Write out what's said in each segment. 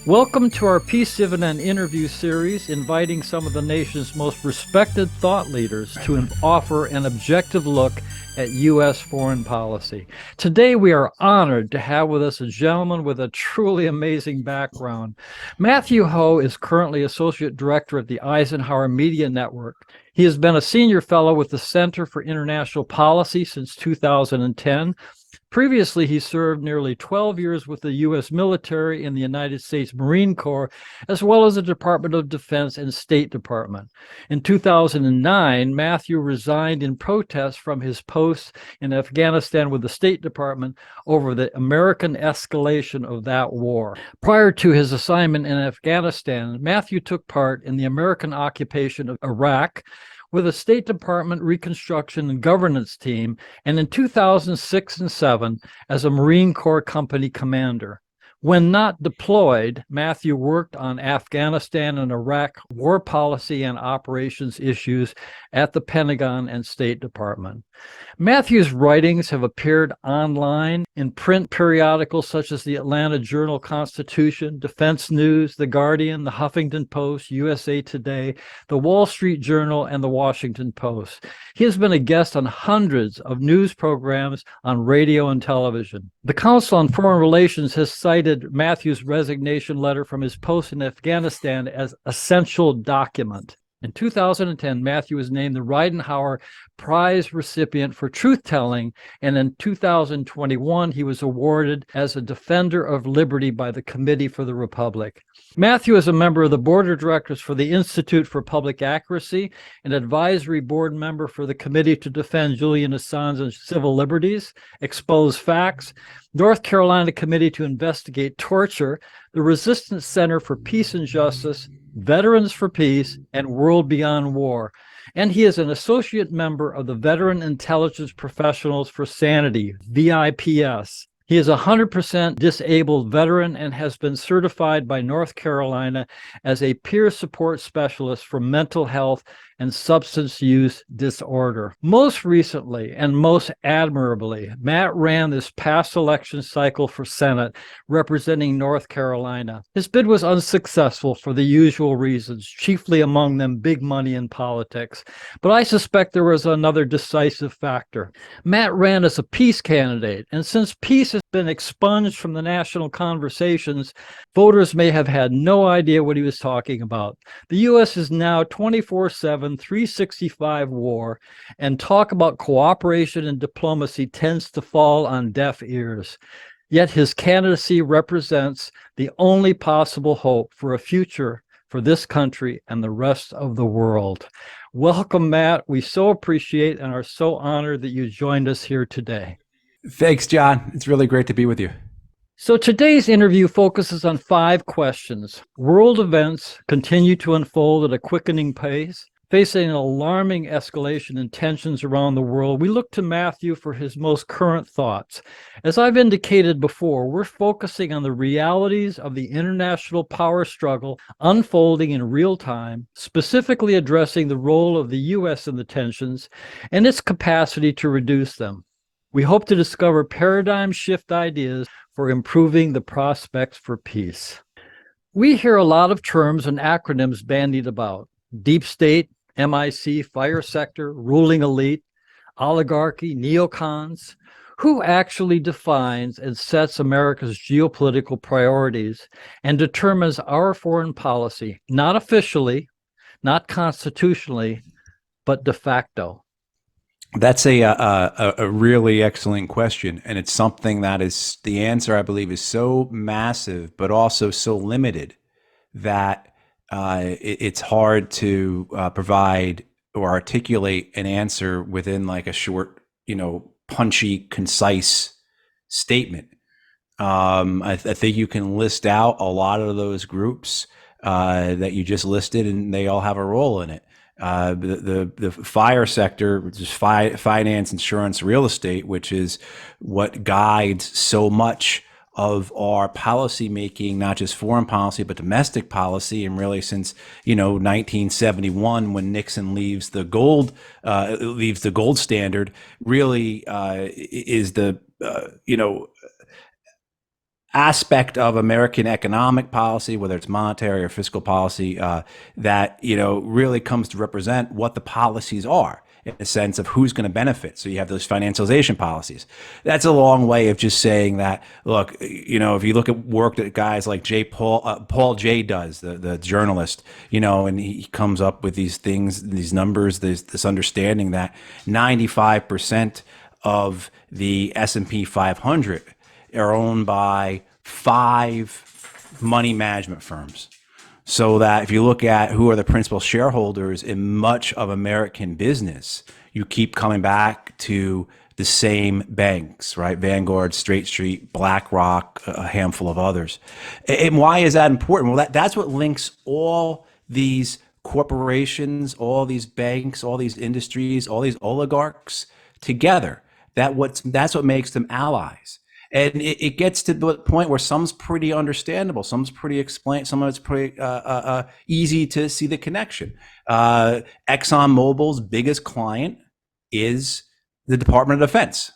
Welcome to our Peace Dividend interview series, inviting some of the nation's most respected thought leaders to offer an objective look at U.S. foreign policy. Today, we are honored to have with us a gentleman with a truly amazing background. Matthew Hoh is currently Associate Director at the Eisenhower Media Network. He has been a senior fellow with the Center for International Policy since 2010. Previously, he served nearly 12 years with the U.S. military in the United States Marine Corps, as well as the Department of Defense and State Department. In 2009, Matthew resigned in protest from his post in Afghanistan with the State Department over the American escalation of that war. Prior to his assignment in Afghanistan, Matthew took part in the American occupation of Iraq with a State Department reconstruction and governance team, and in 2006 and 2007 as a Marine Corps company commander. When not deployed, Matthew worked on Afghanistan and Iraq war policy and operations issues at the Pentagon and State Department. Matthew's writings have appeared online in print periodicals such as the Atlanta Journal-Constitution, Defense News, The Guardian, The Huffington Post, USA Today, The Wall Street Journal, and The Washington Post. He has been a guest on hundreds of news programs on radio and television. The Council on Foreign Relations has cited Matthew's resignation letter from his post in Afghanistan as essential document. In 2010, Matthew was named the Eisenhower Prize recipient for truth-telling, and in 2021, he was awarded as a Defender of Liberty by the Committee for the Republic. Matthew is a member of the Board of Directors for the Institute for Public Accuracy, an advisory board member for the Committee to Defend Julian Assange's Civil Liberties, Expose Facts, North Carolina Committee to Investigate Torture, the Resistance Center for Peace and Justice, Veterans for Peace, and World Beyond War. And he is an associate member of the Veteran Intelligence Professionals for Sanity, VIPS. He is a 100% disabled veteran and has been certified by North Carolina as a peer support specialist for mental health and substance use disorder. Most recently and most admirably, Matt ran this past election cycle for Senate representing North Carolina. His bid was unsuccessful for the usual reasons, chiefly among them big money in politics. But I suspect there was another decisive factor. Matt ran as a peace candidate, and since peace has been expunged from the national conversations, voters may have had no idea what he was talking about. The U.S. is now 24/7, 365 war, and talk about cooperation and diplomacy tends to fall on deaf ears. Yet his candidacy represents the only possible hope for a future for this country and the rest of the world. Welcome, Matt. We so appreciate and are so honored that you joined us here today. Thanks, John. It's really great to be with you. So today's interview focuses on 5 questions. World events continue to unfold at a quickening pace. Facing an alarming escalation in tensions around the world, we look to Matthew for his most current thoughts. As I've indicated before, we're focusing on the realities of the international power struggle unfolding in real time, specifically addressing the role of the U.S. in the tensions and its capacity to reduce them. We hope to discover paradigm shift ideas for improving the prospects for peace. We hear a lot of terms and acronyms bandied about: deep state, MIC, fire sector, ruling elite, oligarchy, neocons. Who actually defines and sets America's geopolitical priorities and determines our foreign policy, not officially, not constitutionally, but de facto? That's a really excellent question, and it's something that is the answer, I believe, is so massive, but also so limited that it's hard to provide or articulate an answer within like a short, punchy, concise statement. I think you can list out a lot of those groups that you just listed, and they all have a role in it. The fire sector, which is finance, insurance, real estate, which is what guides so much of our policy making, not just foreign policy, but domestic policy. And really since, 1971, when Nixon leaves the gold standard, really is the, aspect of American economic policy, whether it's monetary or fiscal policy, that really comes to represent what the policies are in the sense of who's going to benefit. So you have those financialization policies. That's a long way of just saying that, look, if you look at work that guys like Paul J does, the journalist, and he comes up with these things, these numbers, this understanding that 95% of the S&P 500 are owned by 5 money management firms. So that if you look at who are the principal shareholders in much of American business, you keep coming back to the same banks, right? Vanguard, State Street, BlackRock, a handful of others. And why is that important? Well, that's what links all these corporations, all these banks, all these industries, all these oligarchs together. That's what makes them allies. And it gets to the point where some's pretty understandable, some's pretty explained, some of it's pretty easy to see the connection. ExxonMobil's biggest client is the Department of Defense.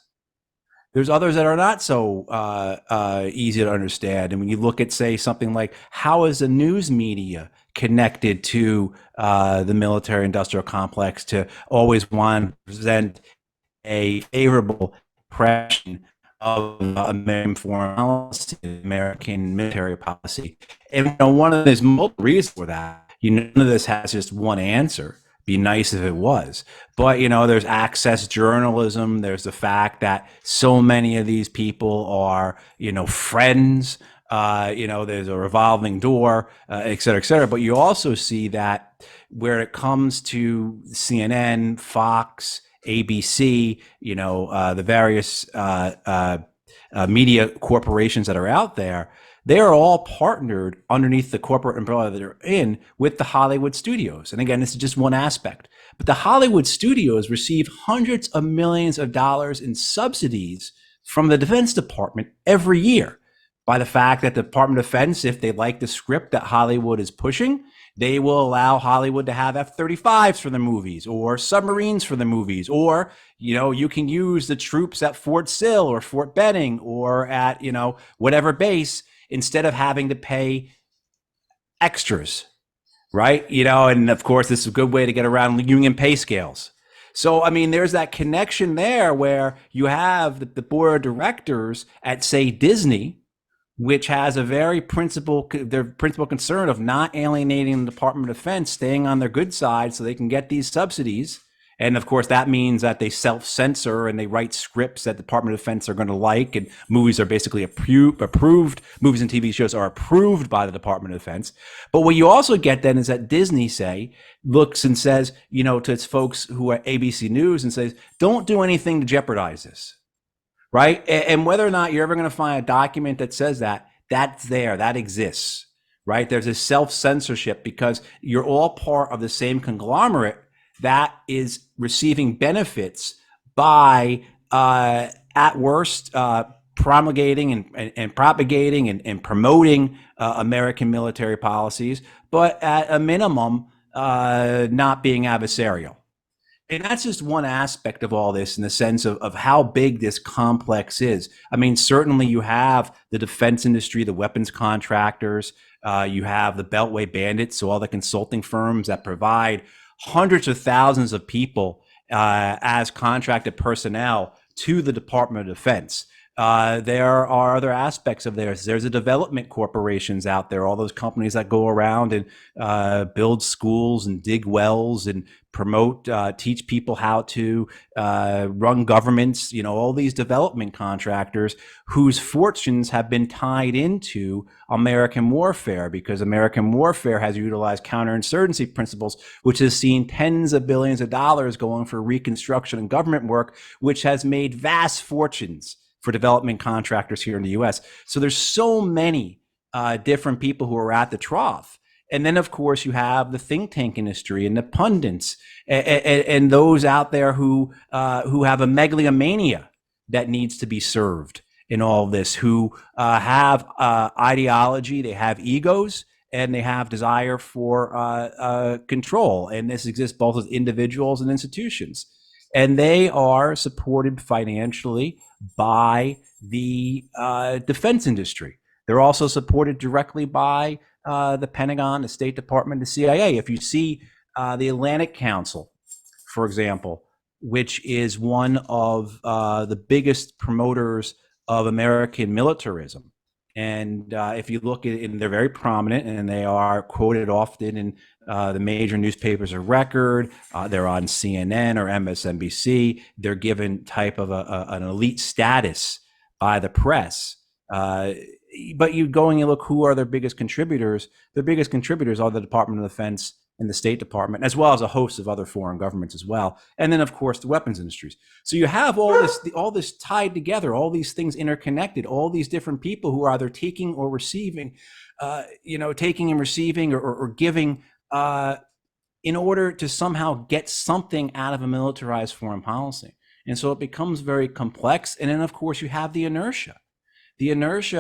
There's others that are not so easy to understand. And when you look at, say, something like how is the news media connected to the military-industrial complex to always want to present a favorable impression of American foreign policy, American military policy. And one of the multiple reasons for that, none of this has just one answer. Be nice if it was. But, there's access journalism. There's the fact that so many of these people are, friends. There's a revolving door, et cetera, et cetera. But you also see that where it comes to CNN, Fox, ABC, the various media corporations that are out there, they are all partnered underneath the corporate umbrella that they're in with the Hollywood studios. And again, this is just one aspect. But the Hollywood studios receive hundreds of millions of dollars in subsidies from the Defense Department every year by the fact that the Department of Defense, if they like the script that Hollywood is pushing, they will allow Hollywood to have F-35s for the movies or submarines for the movies, or, you can use the troops at Fort Sill or Fort Benning or at, whatever base instead of having to pay extras, right? And of course, this is a good way to get around union pay scales. So, there's that connection there where you have the board of directors at, say, Disney, which has a very principal concern of not alienating the Department of Defense, staying on their good side so they can get these subsidies. And of course, that means that they self-censor and they write scripts that the Department of Defense are going to like, and movies are basically approved. Movies and TV shows are approved by the Department of Defense. But what you also get then is that Disney, say, looks and says, to its folks who are ABC News and says, don't do anything to jeopardize this. Right? And whether or not you're ever going to find a document that says that's there, that exists, right? There's a self-censorship because you're all part of the same conglomerate that is receiving benefits by, at worst, promulgating and propagating and promoting American military policies, but at a minimum, not being adversarial. And that's just one aspect of all this in the sense of how big this complex is. Certainly you have the defense industry, the weapons contractors, you have the Beltway bandits, so all the consulting firms that provide hundreds of thousands of people as contracted personnel to the Department of Defense. There are other aspects of this. There's the development corporations out there, all those companies that go around and build schools and dig wells and promote, teach people how to run governments, all these development contractors whose fortunes have been tied into American warfare, because American warfare has utilized counterinsurgency principles, which has seen tens of billions of dollars going for reconstruction and government work, which has made vast fortunes for development contractors here in the U.S. So there's so many different people who are at the trough. And then, of course, you have the think tank industry and the pundits and those out there who have a megalomania that needs to be served in all of this, who have ideology, they have egos, and they have desire for control. And this exists both as individuals and institutions. And they are supported financially by the defense industry. They're also supported directly by the Pentagon, the State Department, the CIA. If you see the Atlantic Council, for example, which is one of the biggest promoters of American militarism. And if you look at it, and they're very prominent, and they are quoted often in the major newspapers of record. They're on CNN or MSNBC. They're given type of an elite status by the press. But you go and you look, who are their biggest contributors? Their biggest contributors are the Department of Defense and the State Department, as well as a host of other foreign governments as well. And then, of course, the weapons industries. So you have all this tied together, all these things interconnected, all these different people who are either taking or receiving, taking and receiving or giving in order to somehow get something out of a militarized foreign policy. And so it becomes very complex. And then, of course, you have the inertia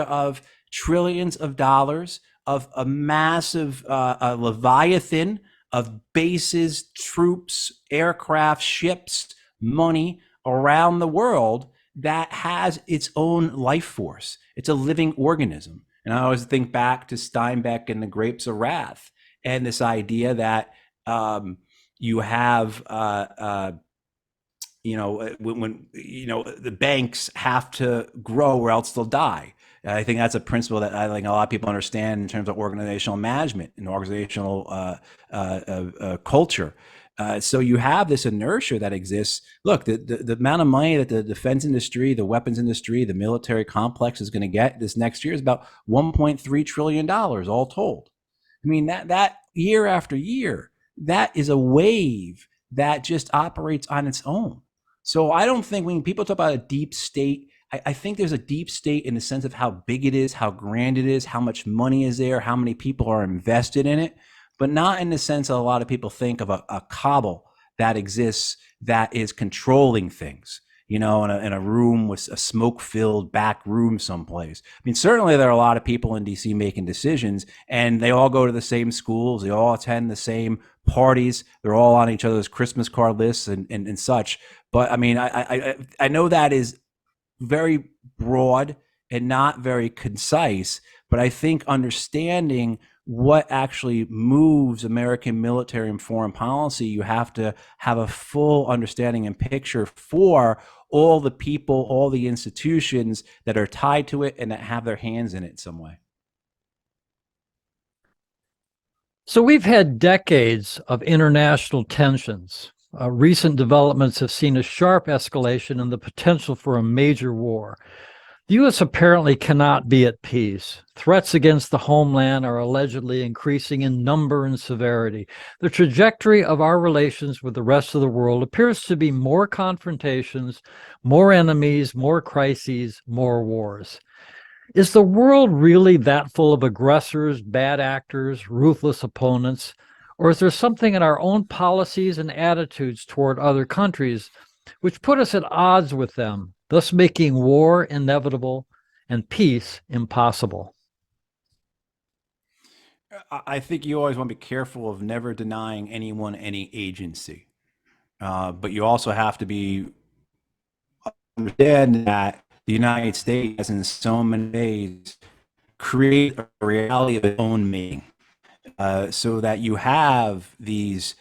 of trillions of dollars, of a massive leviathan of bases, troops, aircraft, ships, money around the world that has its own life force. It's a living organism. And I always think back to Steinbeck and the Grapes of Wrath, and this idea that you have when the banks have to grow or else they'll die. I think that's a principle that I think a lot of people understand in terms of organizational management and organizational culture. So you have this inertia that exists. Look, the amount of money that the defense industry, the weapons industry, the military complex is going to get this next year is about $1.3 trillion all told. I mean, that year after year, that is a wave that just operates on its own. So I don't think when people talk about a deep state, I think there's a deep state in the sense of how big it is, how grand it is, how much money is there, how many people are invested in it, but not in the sense that a lot of people think of a cabal that exists that is controlling things, in a room with a smoke-filled back room someplace. I mean, certainly there are a lot of people in DC making decisions, and they all go to the same schools, they all attend the same parties, they're all on each other's Christmas card lists and such. But I mean, I know that is very broad and not very concise, but I think understanding what actually moves American military and foreign policy, you have to have a full understanding and picture for all the people, all the institutions that are tied to it and that have their hands in it in some way. So we've had decades of international tensions. Recent developments have seen a sharp escalation and the potential for a major war. The U.S. apparently cannot be at peace. Threats against the homeland are allegedly increasing in number and severity. The trajectory of our relations with the rest of the world appears to be more confrontations, more enemies, more crises, more wars. Is the world really that full of aggressors, bad actors, ruthless opponents? Or is there something in our own policies and attitudes toward other countries which put us at odds with them, thus making war inevitable and peace impossible? I think you always want to be careful of never denying anyone any agency. But you also have to understand that the United States has in so many ways create a reality of its own making. So that you have these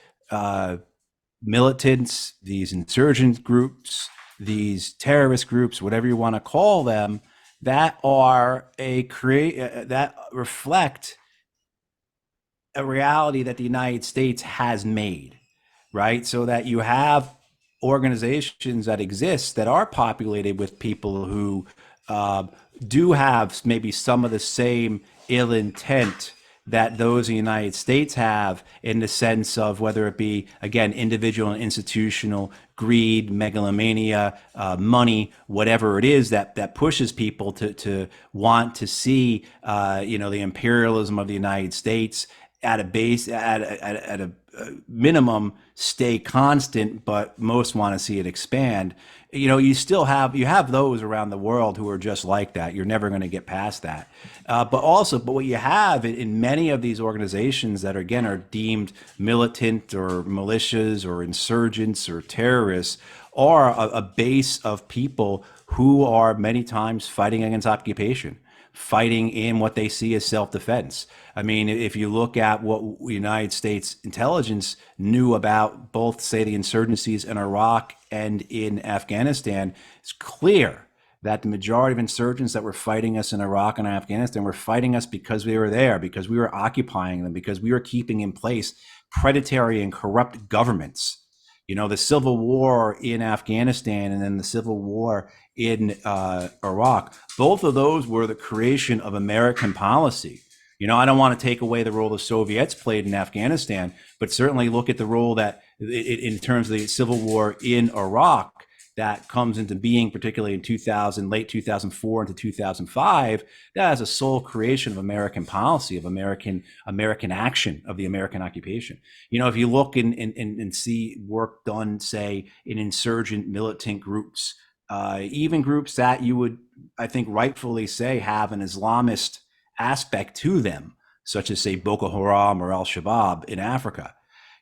militants, these insurgent groups, these terrorist groups, whatever you want to call them, that are that reflect a reality that the United States has made, right? So that you have organizations that exist that are populated with people who do have maybe some of the same ill intent that those in the United States have, in the sense of whether it be, again, individual and institutional greed, megalomania, money, whatever it is that pushes people to want to see, the imperialism of the United States at a minimum stay constant, but most want to see it expand. You have those around the world who are just like that. You're never going to get past that. But what you have in many of these organizations that are deemed militant or militias or insurgents or terrorists are a base of people who are many times fighting against occupation, fighting in what they see as self-defense. I mean, if you look at what United States intelligence knew about both, say, the insurgencies in Iraq and in Afghanistan, it's clear that the majority of insurgents that were fighting us in Iraq and Afghanistan were fighting us because we were there, because we were occupying them, because we were keeping in place predatory and corrupt governments. You know, the civil war in Afghanistan and then the civil war in Iraq, both of those were the creation of American policy. You know, I don't want to take away the role the Soviets played in Afghanistan, but certainly look at the role that in terms of the civil war in Iraq that comes into being, particularly in 2000, late 2004 into 2005, that is a sole creation of American policy, of American action, of the American occupation. You know, if you look and see work done, say, in insurgent militant groups, even groups that you would, I think, rightfully say have an Islamist aspect to them, such as, say, Boko Haram or Al-Shabaab in Africa,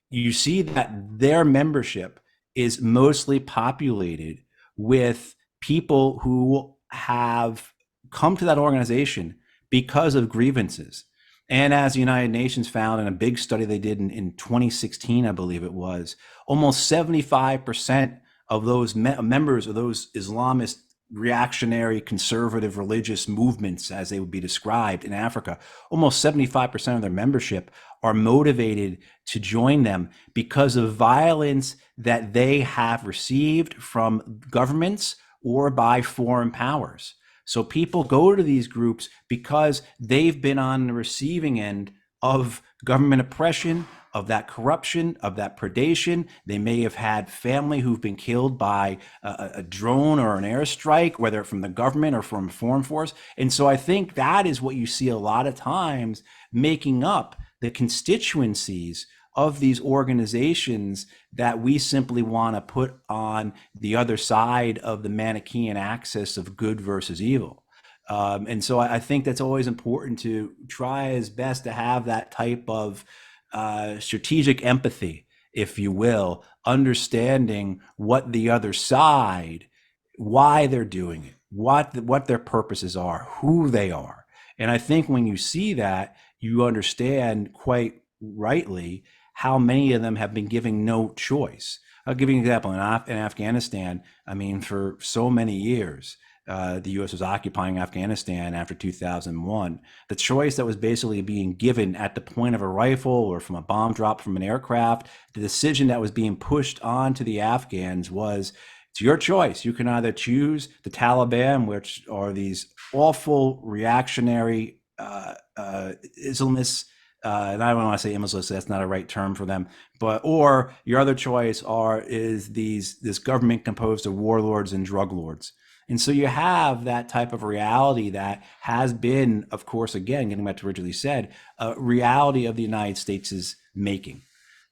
you see that their membership is mostly populated with people who have come to that organization because of grievances. And as the United Nations found in a big study they did in 2016, I believe it was, almost 75% of those members of those Islamist reactionary conservative religious movements, as they would be described in Africa, almost 75% of their membership are motivated to join them because of violence that they have received from governments or by foreign powers. So people go to these groups because they've been on the receiving end of government oppression, of that corruption, of that predation. They may have had family who've been killed by a drone or an airstrike, whether from the government or from a foreign force. And so I think that is what you see a lot of times making up the constituencies of these organizations that we simply want to put on the other side of the Manichaean axis of good versus evil. And so I think that's always important to try as best to have that type of strategic empathy, if you will, understanding what the other side, why they're doing it, what their purposes are, who they are. And I think when you see that, you understand quite rightly how many of them have been given no choice. I'll give you an example. In Afghanistan, I mean, for so many years, the U.S. was occupying Afghanistan after 2001. The choice that was basically being given at the point of a rifle or from a bomb drop from an aircraft, the decision that was being pushed on to the Afghans was, it's your choice. You can either choose the Taliban, which are these awful reactionary Islamists, and I don't want to say Islamists, that's not a right term for them, but or your other choice is this government composed of warlords and drug lords. And so you have that type of reality that has been, of course, again, getting back to what originally said, a reality of the United States' making.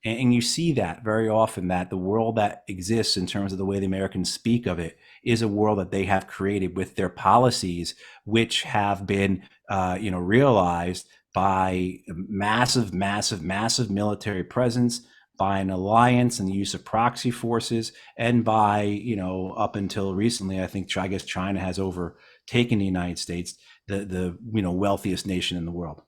And you see that very often, that the world that exists in terms of the way the Americans speak of it is a world that they have created with their policies, which have been, realized by massive military presence, by an alliance and the use of proxy forces, and by, up until recently, I guess China has overtaken the United States, the wealthiest nation in the world.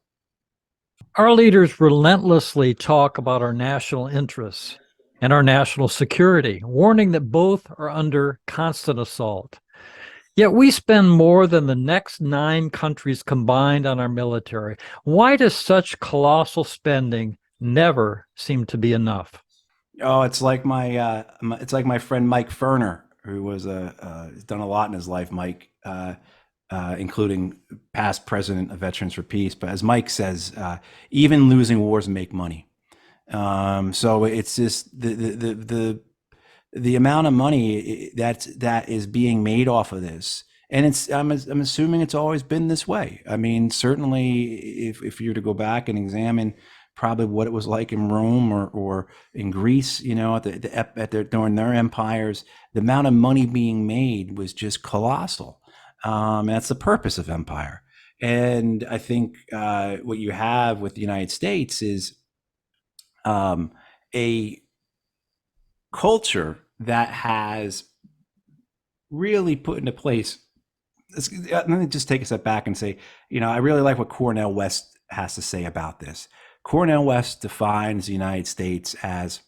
Our leaders relentlessly talk about our national interests and our national security, warning that both are under constant assault. Yet we spend more than the next 9 countries combined on our military. Why does such colossal spending never seem to be enough? Oh, it's like my friend Mike Ferner, who was has done a lot in his life, Mike, including past president of Veterans for Peace. But as Mike says, even losing wars make money. So it's just the amount of money that is being made off of this. And I'm assuming it's always been this way. I mean, certainly if you were to go back and examine probably what it was like in Rome or in Greece, during their empires, the amount of money being made was just colossal. That's the purpose of empire. And I think what you have with the United States is a culture that has really put into place let me just take a step back and say, I really like what Cornel West has to say about this. Cornel West defines the United States as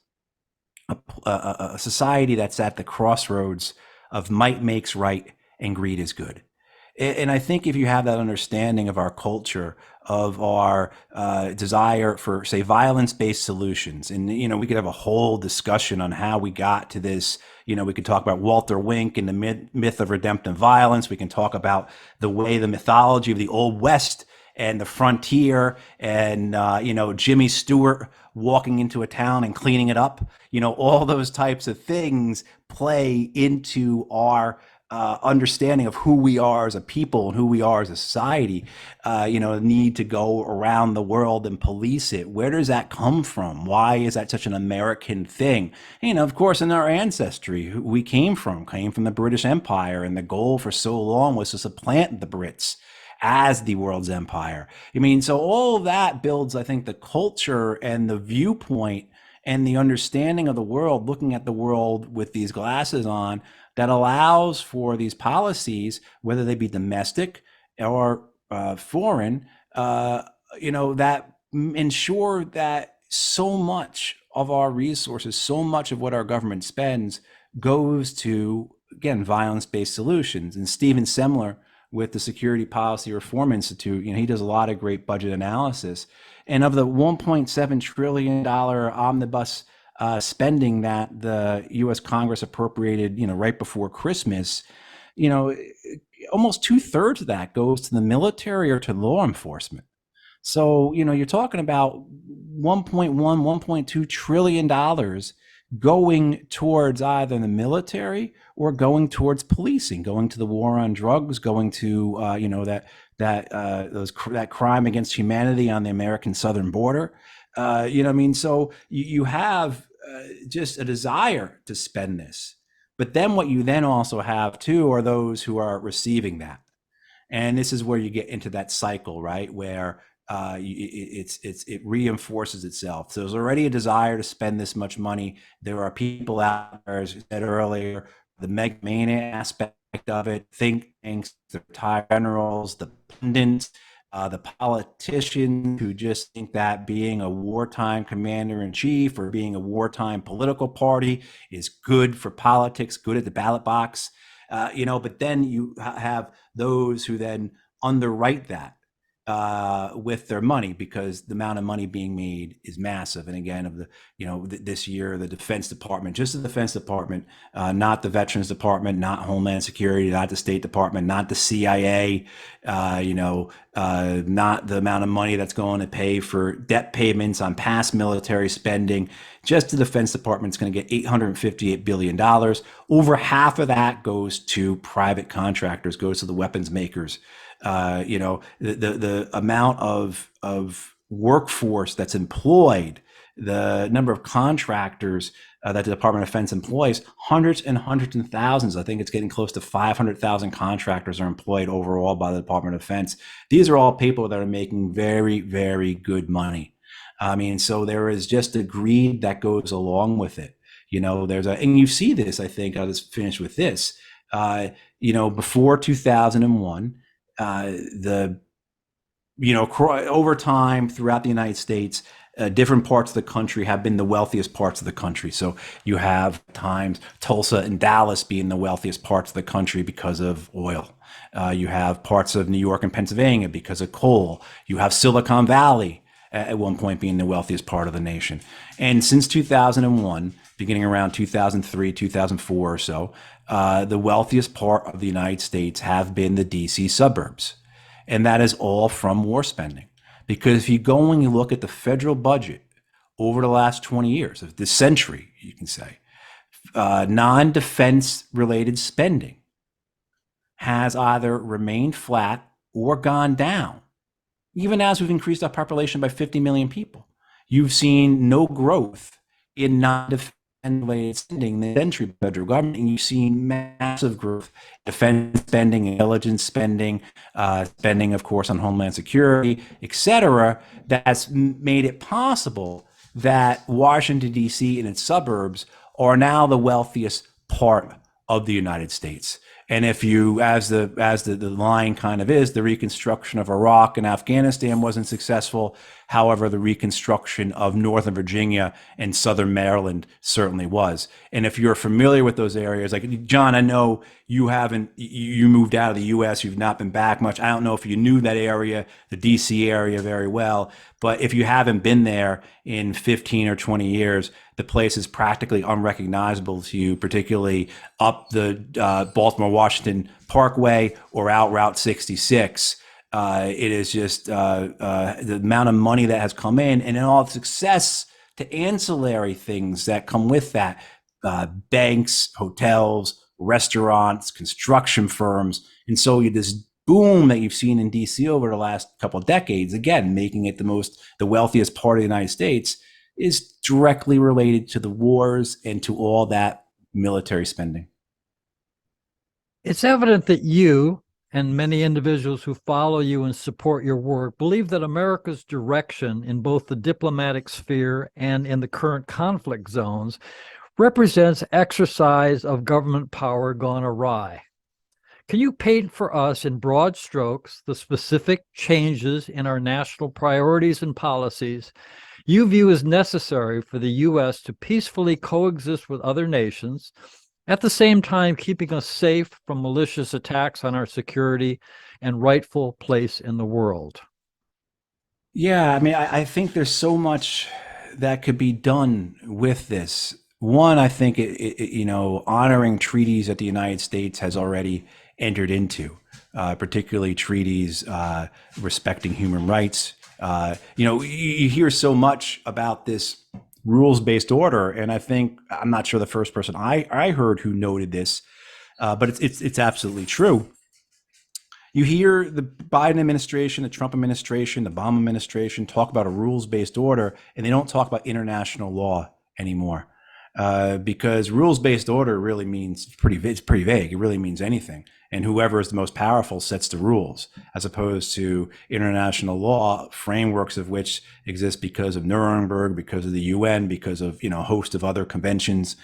a society that's at the crossroads of might makes right and greed is good. And I think if you have that understanding of our culture, of our desire for, say, violence-based solutions, and we could have a whole discussion on how we got to this. We could talk about Walter Wink and the myth of redemptive violence. We can talk about the way the mythology of the Old West and the frontier and Jimmy Stewart walking into a town and cleaning it up. All those types of things play into our understanding of who we are as a people and who we are as a society. Need to go around the world and police it. Where does that come from? Why is that such an American thing? Of course, in our ancestry, we came from the British Empire, and the goal for so long was to supplant the Brits as the world's empire. So all of that builds, I think, the culture and the viewpoint and the understanding of the world, looking at the world with these glasses on, that allows for these policies, whether they be domestic or foreign, that ensure that so much of our resources, so much of what our government spends goes to, again, violence-based solutions. And Stephen Semler with the Security Policy Reform Institute, he does a lot of great budget analysis. And of the $1.7 trillion omnibus spending that the U.S. Congress appropriated, right before Christmas, almost 2/3 of that goes to the military or to law enforcement. So, you're talking about $1.1, $1.2 trillion going towards either the military or going towards policing, going to the war on drugs, going to that crime against humanity on the American southern border. So you have just a desire to spend this, but then what you then also have too are those who are receiving that, and this is where you get into that cycle, right, where it reinforces itself. So there's already a desire to spend this much money. There are people out there, as you said earlier, the megamania aspect of it, think tanks, the retired generals, the pundits, the politicians who just think that being a wartime commander-in-chief or being a wartime political party is good for politics, good at the ballot box. But then you have those who then underwrite that with their money, because the amount of money being made is massive. And again, of the, this year, the Defense Department, just the Defense Department, not the Veterans Department, not Homeland Security, not the State Department, not the CIA, not the amount of money that's going to pay for debt payments on past military spending. Just the Defense Department is going to get $858 billion. Over half of that goes to private contractors, goes to the weapons makers. The amount of workforce that's employed, the number of contractors that the Department of Defense employs, hundreds and thousands. I think it's getting close to 500,000 contractors are employed overall by the Department of Defense. These are all people that are making very, very good money. So there is just a greed that goes along with it. And you see this, I think, I'll just finish with this. Before 2001, over time throughout the United States, different parts of the country have been the wealthiest parts of the country. So you have times Tulsa and Dallas being the wealthiest parts of the country because of oil. You have parts of New York and Pennsylvania because of coal. You have Silicon Valley at one point being the wealthiest part of the nation. And since 2001, beginning around 2003, 2004 or so, the wealthiest part of the United States have been the DC suburbs. And that is all from war spending. Because if you go and you look at the federal budget over the last 20 years of this century, you can say, non-defense related spending has either remained flat or gone down. Even as we've increased our population by 50 million people, you've seen no growth in non-defense related spending in the century federal government, and you've seen massive growth, defense spending, intelligence spending, spending, of course, on Homeland Security, et cetera, that's made it possible that Washington, D.C. and its suburbs are now the wealthiest part of the United States. And if you, the line kind of is, the reconstruction of Iraq and Afghanistan wasn't successful. However, the reconstruction of Northern Virginia and Southern Maryland certainly was. And if you're familiar with those areas, like John, I know you moved out of the U.S., you've not been back much. I don't know if you knew that area, the D.C. area, very well, but if you haven't been there in 15 or 20 years, the place is practically unrecognizable to you, particularly up the Baltimore-Washington Parkway or out Route 66. It is just the amount of money that has come in, and then all the success to ancillary things that come with that, banks, hotels, restaurants, construction firms. And so this boom that you've seen in DC over the last couple of decades, again, making it the wealthiest part of the United States, is directly related to the wars and to all that military spending. It's evident that you and many individuals who follow you and support your work believe that America's direction in both the diplomatic sphere and in the current conflict zones represents exercise of government power gone awry. Can you paint for us in broad strokes the specific changes in our national priorities and policies you view as necessary for the U.S. to peacefully coexist with other nations, at the same time keeping us safe from malicious attacks on our security and rightful place in the world? Yeah, I mean, I think there's so much that could be done with this. One, I think honoring treaties that the United States has already entered into, particularly treaties respecting human rights. You hear so much about this rules-based order, and I'm not sure the first person I heard who noted this, but it's absolutely true. You hear the Biden administration, the Trump administration, the Obama administration talk about a rules-based order, and they don't talk about international law anymore, because rules-based order really means it's pretty vague. It really means anything, and whoever is the most powerful sets the rules, as opposed to international law frameworks of which exist because of Nuremberg, because of the UN, because of a host of other conventions.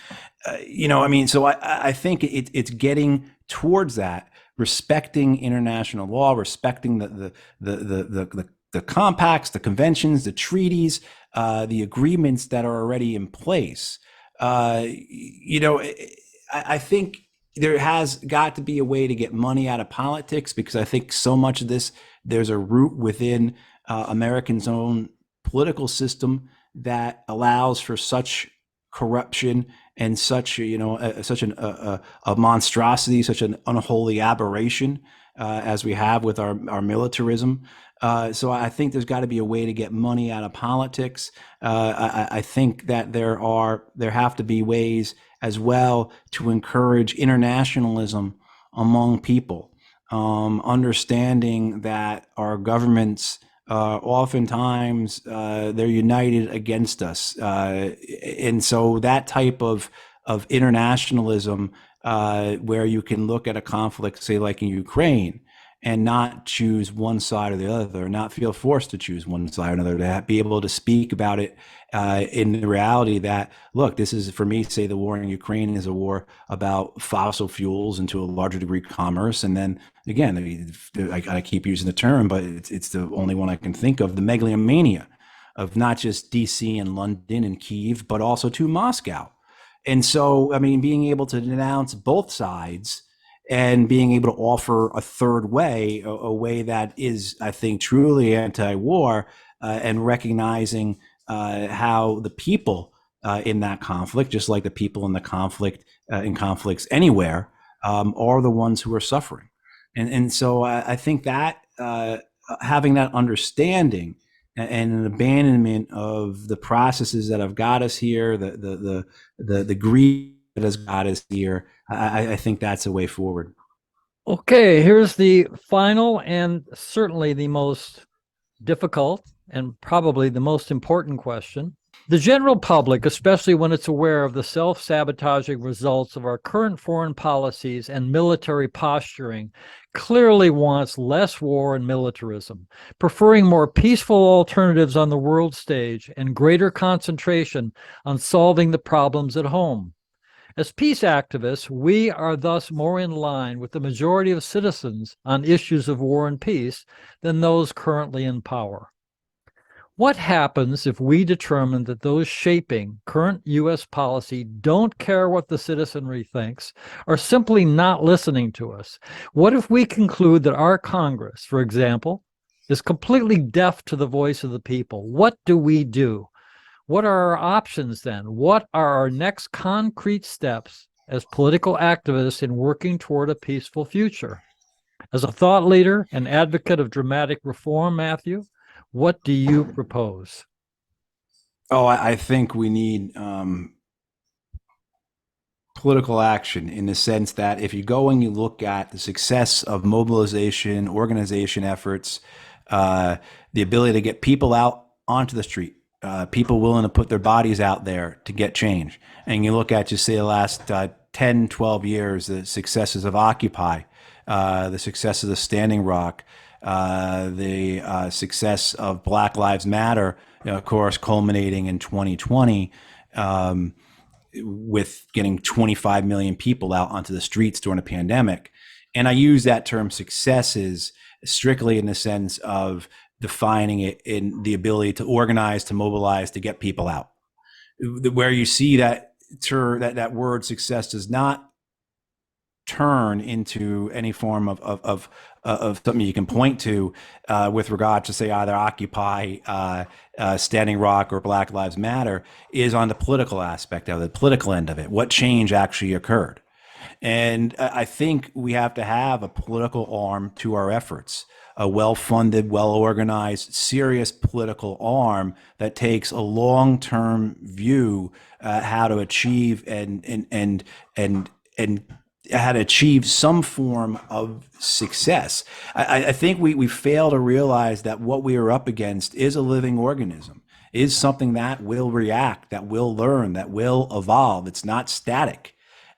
So I think it's getting towards that, respecting international law, respecting the compacts, the conventions, the treaties, the agreements that are already in place. I think there has got to be a way to get money out of politics, because I think so much of this, there's a root within Americans' own political system that allows for such corruption and such a monstrosity, such an unholy aberration as we have with our militarism. So I think there's got to be a way to get money out of politics. I think that there have to be ways as well to encourage internationalism among people, understanding that our governments oftentimes they're united against us, and so that type of internationalism, where you can look at a conflict, say like in Ukraine, and not choose one side or the other, not feel forced to choose one side or another, to be able to speak about it in the reality that, look, this is, for me, say the war in Ukraine is a war about fossil fuels and to a larger degree commerce. And then again, I keep using the term, but it's the only one I can think of, the megalomania of not just DC and London and Kyiv, but also to Moscow. And so, I mean, being able to denounce both sides and being able to offer a third way, a way that is, I think, truly anti-war, and recognizing how the people in that conflict, just like the people in the conflict, in conflicts anywhere, are the ones who are suffering. And so I think that having that understanding and an abandonment of the processes that have got us here, the greed that has got us here, I think that's a way forward. Okay, here's the final and certainly the most difficult and probably the most important question. The general public, especially when it's aware of the self-sabotaging results of our current foreign policies and military posturing, clearly wants less war and militarism, preferring more peaceful alternatives on the world stage and greater concentration on solving the problems at home. As peace activists, we are thus more in line with the majority of citizens on issues of war and peace than those currently in power. What happens if we determine that those shaping current U.S. policy don't care what the citizenry thinks, or simply not listening to us? What if we conclude that our Congress, for example, is completely deaf to the voice of the people? What do we do? What are our options then? What are our next concrete steps as political activists in working toward a peaceful future? As a thought leader and advocate of dramatic reform, Matthew, what do you propose? Oh, I think we need political action in the sense that if you go and you look at the success of mobilization, organization efforts, the ability to get people out onto the street, people willing to put their bodies out there to get change. And you look at, just say, the last 10, 12 years, the successes of Occupy, the successes of Standing Rock, the success of Black Lives Matter, of course, culminating in 2020, with getting 25 million people out onto the streets during a pandemic. And I use that term successes strictly in the sense of defining it in the ability to organize, to mobilize, to get people out. Where you see that that word success does not turn into any form of something you can point to with regard to, say, either Occupy, Standing Rock, or Black Lives Matter, is on the political aspect of it, the political end of it. What change actually occurred? And I think we have to have a political arm to our efforts, a well-funded, well-organized, serious political arm that takes a long-term view how to achieve and how to achieve some form of success. I think we fail to realize that what we are up against is a living organism, is something that will react, that will learn, that will evolve. It's not static.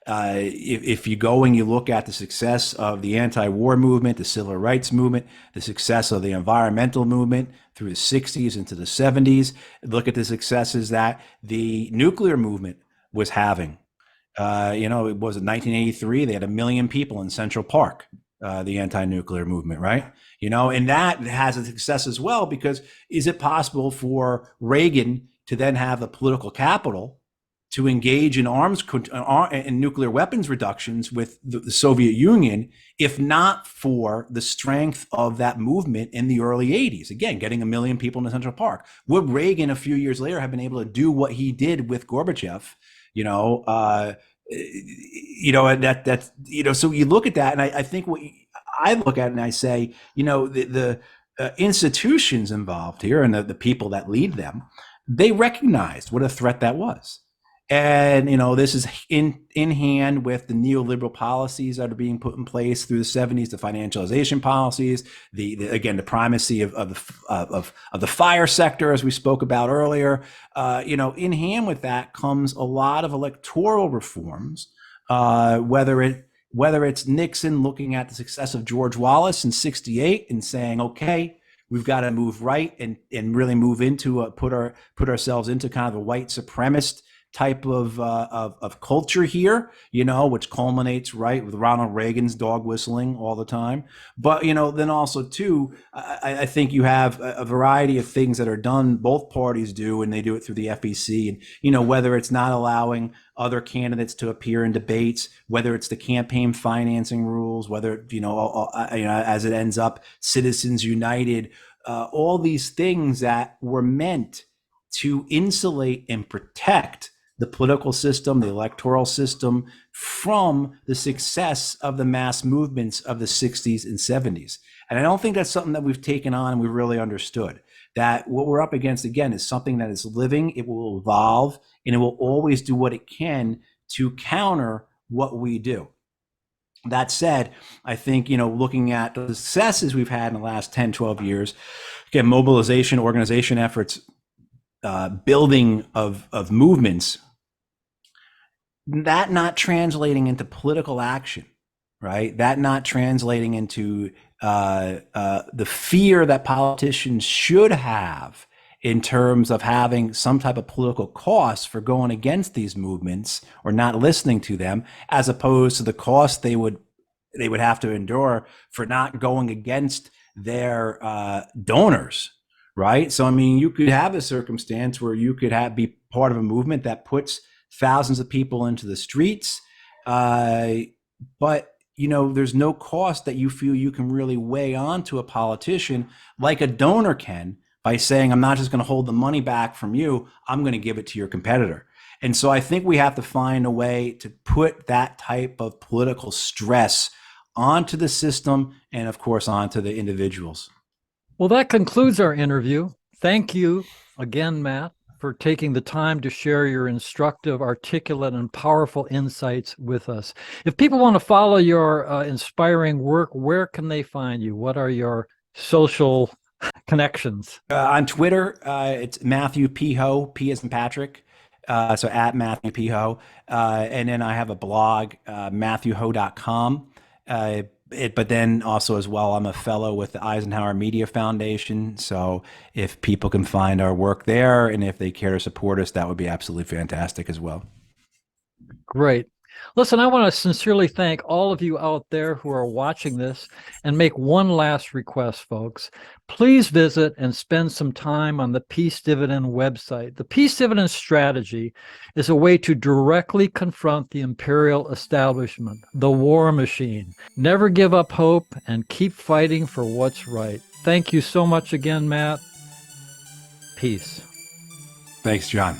If you go and you look at the success of the anti-war movement, the civil rights movement, the success of the environmental movement through the 60s into the 70s, look at the successes that the nuclear movement was having. It was in 1983, they had 1 million people in Central Park, the anti-nuclear movement, right? And that has a success as well, because is it possible for Reagan to then have the political capital to engage in arms and nuclear weapons reductions with the Soviet Union, if not for the strength of that movement in the early 80s? Again, getting 1 million people in Central Park. Would Reagan a few years later have been able to do what he did with Gorbachev? So you look at that, and I think I look at it and I say, the institutions involved here and the people that lead them, they recognized what a threat that was. And, this is in hand with the neoliberal policies that are being put in place through the 70s, the financialization policies, the primacy of the fire sector, as we spoke about earlier. In hand with that comes a lot of electoral reforms, whether it's Nixon looking at the success of George Wallace in '68 and saying, okay, we've got to move right and really move into put ourselves into kind of a white supremacist type of culture here, which culminates right with Ronald Reagan's dog whistling all the time. But, then also too, I think you have a variety of things that are done, both parties do, and they do it through the FEC. And, whether it's not allowing other candidates to appear in debates, whether it's the campaign financing rules, whether, as it ends up, Citizens United, all these things that were meant to insulate and protect the political system, the electoral system, from the success of the mass movements of the 60s and 70s. And I don't think that's something that we've taken on and we've really understood. That what we're up against, again, is something that is living, it will evolve, and it will always do what it can to counter what we do. That said, I think, looking at the successes we've had in the last 10, 12 years, again, mobilization, organization efforts, building of movements, that not translating into political action, right? That not translating into the fear that politicians should have in terms of having some type of political cost for going against these movements or not listening to them, as opposed to the cost they would have to endure for not going against their donors, right? So, I mean, you could have a circumstance where you could be part of a movement that puts thousands of people into the streets, but there's no cost that you feel you can really weigh on to a politician like a donor can, by saying, I'm not just going to hold the money back from you, I'm going to give it to your competitor. And so I think we have to find a way to put that type of political stress onto the system and, of course, onto the individuals. Well, that concludes our interview. Thank you again, Matt, for taking the time to share your instructive, articulate, and powerful insights with us. If people want to follow your inspiring work, where can they find you? What are your social connections? On Twitter, it's Matthew P. Hoh, P as in Patrick. So at Matthew P. Hoh. And then I have a blog, MatthewHoh.com. But then also as well, I'm a fellow with the Eisenhower Media Foundation. So if people can find our work there and if they care to support us, that would be absolutely fantastic as well. Great. Listen, I want to sincerely thank all of you out there who are watching this and make one last request, folks. Please visit and spend some time on the Peace Dividend website. The Peace Dividend strategy is a way to directly confront the imperial establishment, the war machine. Never give up hope and keep fighting for what's right. Thank you so much again, Matt. Peace. Thanks, John.